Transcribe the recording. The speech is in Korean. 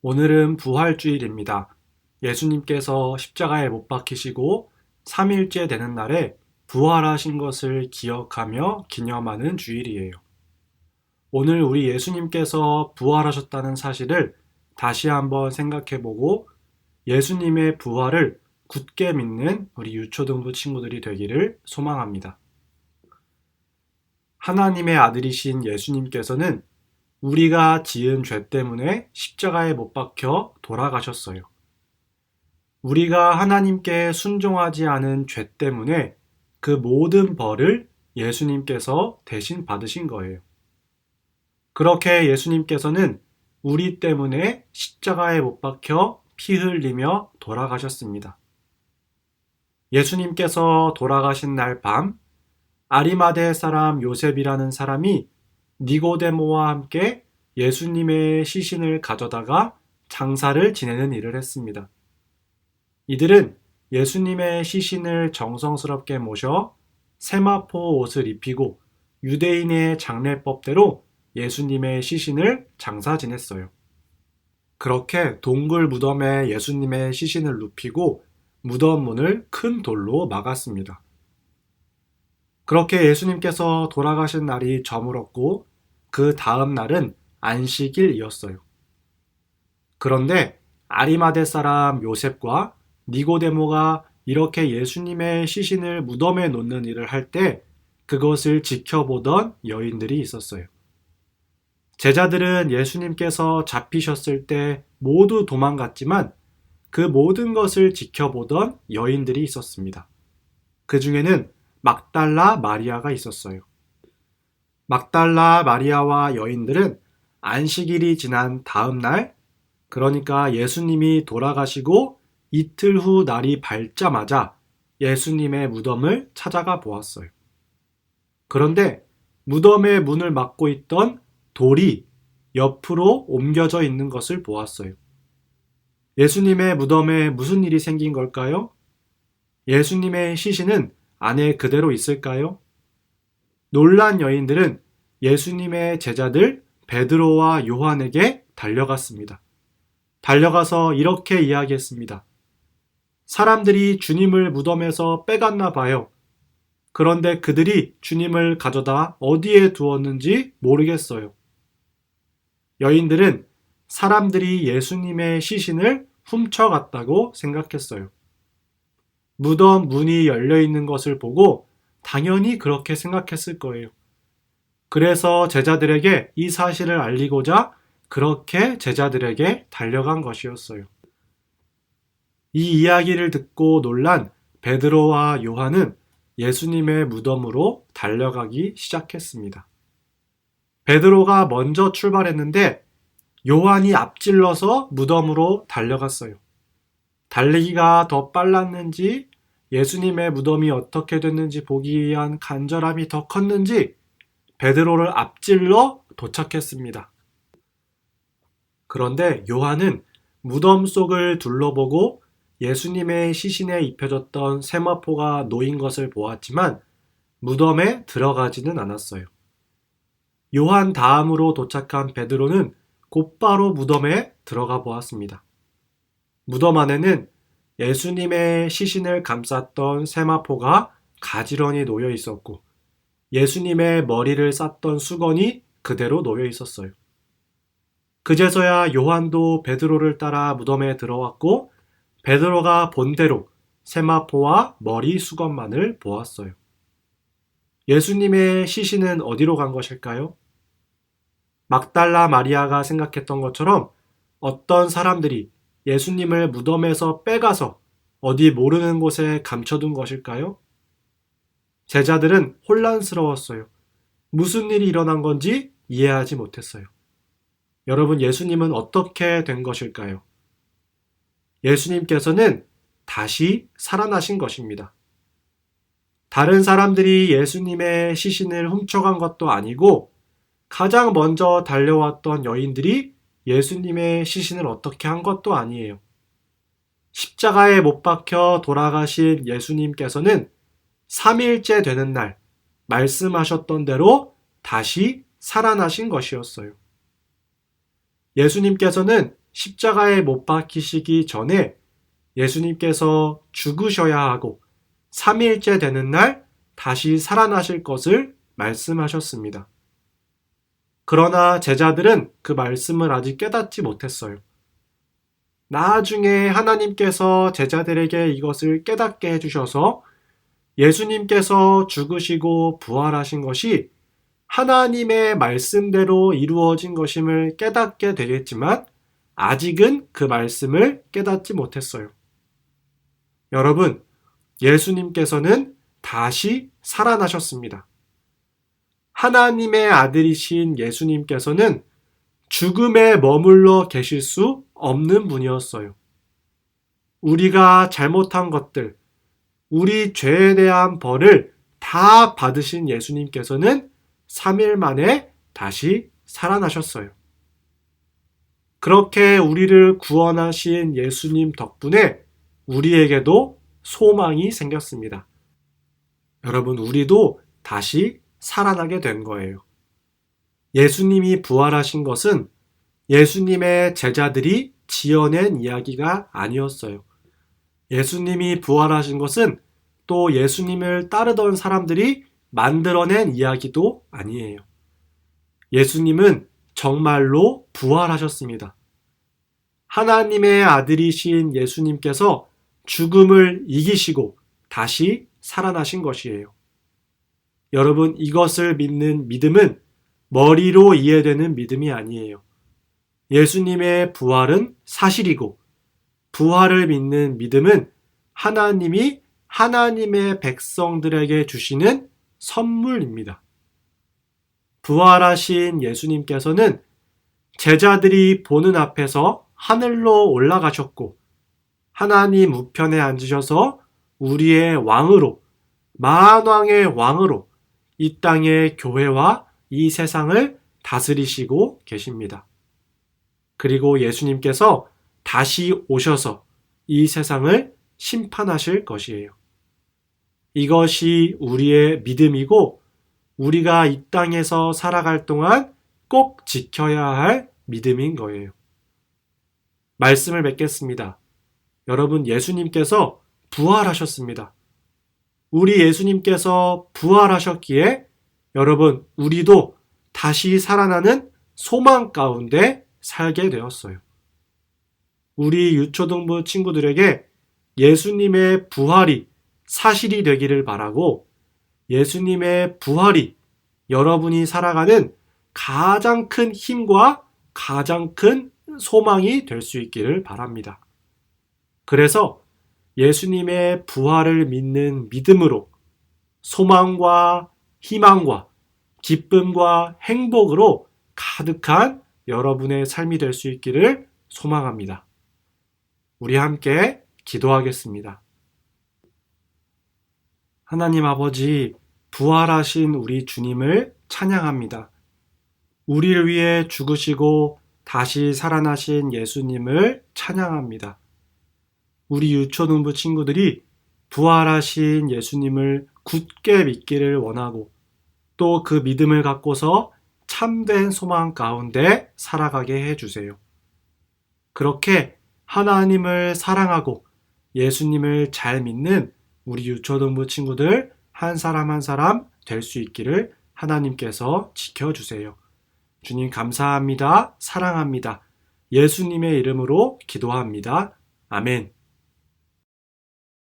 오늘은 부활주일입니다. 예수님께서 십자가에 못 박히시고 3일째 되는 날에 부활하신 것을 기억하며 기념하는 주일이에요. 오늘 우리 예수님께서 부활하셨다는 사실을 다시 한번 생각해보고 예수님의 부활을 굳게 믿는 우리 유초등부 친구들이 되기를 소망합니다. 하나님의 아들이신 예수님께서는 우리가 지은 죄 때문에 십자가에 못 박혀 돌아가셨어요. 우리가 하나님께 순종하지 않은 죄 때문에 그 모든 벌을 예수님께서 대신 받으신 거예요. 그렇게 예수님께서는 우리 때문에 십자가에 못 박혀 피 흘리며 돌아가셨습니다. 예수님께서 돌아가신 날 밤, 아리마대 사람 요셉이라는 사람이 니고데모와 함께 예수님의 시신을 가져다가 장사를 지내는 일을 했습니다. 이들은 예수님의 시신을 정성스럽게 모셔 세마포 옷을 입히고 유대인의 장례법대로 예수님의 시신을 장사 지냈어요. 그렇게 동굴 무덤에 예수님의 시신을 눕히고 무덤 문을 큰 돌로 막았습니다. 그렇게 예수님께서 돌아가신 날이 저물었고 그 다음 날은 안식일이었어요. 그런데 아리마대 사람 요셉과 니고데모가 이렇게 예수님의 시신을 무덤에 놓는 일을 할 때 그것을 지켜보던 여인들이 있었어요. 제자들은 예수님께서 잡히셨을 때 모두 도망갔지만 그 모든 것을 지켜보던 여인들이 있었습니다. 그 중에는 막달라 마리아가 있었어요. 막달라 마리아와 여인들은 안식일이 지난 다음 날, 그러니까 예수님이 돌아가시고 이틀 후 날이 밝자마자 예수님의 무덤을 찾아가 보았어요. 그런데 무덤의 문을 막고 있던 돌이 옆으로 옮겨져 있는 것을 보았어요. 예수님의 무덤에 무슨 일이 생긴 걸까요? 예수님의 시신은 안에 그대로 있을까요? 놀란 여인들은 예수님의 제자들 베드로와 요한에게 달려갔습니다. 달려가서 이렇게 이야기했습니다. 사람들이 주님을 무덤에서 빼갔나 봐요. 그런데 그들이 주님을 가져다 어디에 두었는지 모르겠어요. 여인들은 사람들이 예수님의 시신을 훔쳐갔다고 생각했어요. 무덤 문이 열려 있는 것을 보고 당연히 그렇게 생각했을 거예요. 그래서 제자들에게 이 사실을 알리고자 그렇게 제자들에게 달려간 것이었어요. 이 이야기를 듣고 놀란 베드로와 요한은 예수님의 무덤으로 달려가기 시작했습니다. 베드로가 먼저 출발했는데 요한이 앞질러서 무덤으로 달려갔어요. 달리기가 더 빨랐는지 예수님의 무덤이 어떻게 됐는지 보기 위한 간절함이 더 컸는지 베드로를 앞질러 도착했습니다. 그런데 요한은 무덤 속을 둘러보고 예수님의 시신에 입혀졌던 세마포가 놓인 것을 보았지만 무덤에 들어가지는 않았어요. 요한 다음으로 도착한 베드로는 곧바로 무덤에 들어가 보았습니다. 무덤 안에는 예수님의 시신을 감쌌던 세마포가 가지런히 놓여 있었고 예수님의 머리를 쌌던 수건이 그대로 놓여 있었어요. 그제서야 요한도 베드로를 따라 무덤에 들어왔고 베드로가 본대로 세마포와 머리 수건만을 보았어요. 예수님의 시신은 어디로 간 것일까요? 막달라 마리아가 생각했던 것처럼 어떤 사람들이 예수님을 무덤에서 빼가서 어디 모르는 곳에 감춰둔 것일까요? 제자들은 혼란스러웠어요. 무슨 일이 일어난 건지 이해하지 못했어요. 여러분, 예수님은 어떻게 된 것일까요? 예수님께서는 다시 살아나신 것입니다. 다른 사람들이 예수님의 시신을 훔쳐간 것도 아니고 가장 먼저 달려왔던 여인들이 예수님의 시신을 어떻게 한 것도 아니에요. 십자가에 못 박혀 돌아가신 예수님께서는 3일째 되는 날 말씀하셨던 대로 다시 살아나신 것이었어요. 예수님께서는 십자가에 못 박히시기 전에 예수님께서 죽으셔야 하고 3일째 되는 날 다시 살아나실 것을 말씀하셨습니다. 그러나 제자들은 그 말씀을 아직 깨닫지 못했어요. 나중에 하나님께서 제자들에게 이것을 깨닫게 해주셔서 예수님께서 죽으시고 부활하신 것이 하나님의 말씀대로 이루어진 것임을 깨닫게 되겠지만 아직은 그 말씀을 깨닫지 못했어요. 여러분, 예수님께서는 다시 살아나셨습니다. 하나님의 아들이신 예수님께서는 죽음에 머물러 계실 수 없는 분이었어요. 우리가 잘못한 것들, 우리 죄에 대한 벌을 다 받으신 예수님께서는 3일 만에 다시 살아나셨어요. 그렇게 우리를 구원하신 예수님 덕분에 우리에게도 소망이 생겼습니다. 여러분, 우리도 다시 살아나게 된 거예요. 예수님이 부활하신 것은 예수님의 제자들이 지어낸 이야기가 아니었어요. 예수님이 부활하신 것은 또 예수님을 따르던 사람들이 만들어낸 이야기도 아니에요. 예수님은 정말로 부활하셨습니다. 하나님의 아들이신 예수님께서 죽음을 이기시고 다시 살아나신 것이에요. 여러분, 이것을 믿는 믿음은 머리로 이해되는 믿음이 아니에요. 예수님의 부활은 사실이고 부활을 믿는 믿음은 하나님이 하나님의 백성들에게 주시는 선물입니다. 부활하신 예수님께서는 제자들이 보는 앞에서 하늘로 올라가셨고 하나님 우편에 앉으셔서 우리의 왕으로, 만왕의 왕으로 이 땅의 교회와 이 세상을 다스리시고 계십니다. 그리고 예수님께서 다시 오셔서 이 세상을 심판하실 것이에요. 이것이 우리의 믿음이고 우리가 이 땅에서 살아갈 동안 꼭 지켜야 할 믿음인 거예요. 말씀을 맺겠습니다. 여러분, 예수님께서 부활하셨습니다. 우리 예수님께서 부활하셨기에 여러분, 우리도 다시 살아나는 소망 가운데 살게 되었어요. 우리 유초등부 친구들에게 예수님의 부활이 사실이 되기를 바라고 예수님의 부활이 여러분이 살아가는 가장 큰 힘과 가장 큰 소망이 될 수 있기를 바랍니다. 그래서 예수님의 부활을 믿는 믿음으로 소망과 희망과 기쁨과 행복으로 가득한 여러분의 삶이 될 수 있기를 소망합니다. 우리 함께 기도하겠습니다. 하나님 아버지, 부활하신 우리 주님을 찬양합니다. 우리를 위해 죽으시고 다시 살아나신 예수님을 찬양합니다. 우리 유초등부 친구들이 부활하신 예수님을 굳게 믿기를 원하고 또 그 믿음을 갖고서 참된 소망 가운데 살아가게 해주세요. 그렇게 하나님을 사랑하고 예수님을 잘 믿는 우리 유초등부 친구들 한 사람 한 사람 될 수 있기를 하나님께서 지켜주세요. 주님 감사합니다. 사랑합니다. 예수님의 이름으로 기도합니다. 아멘.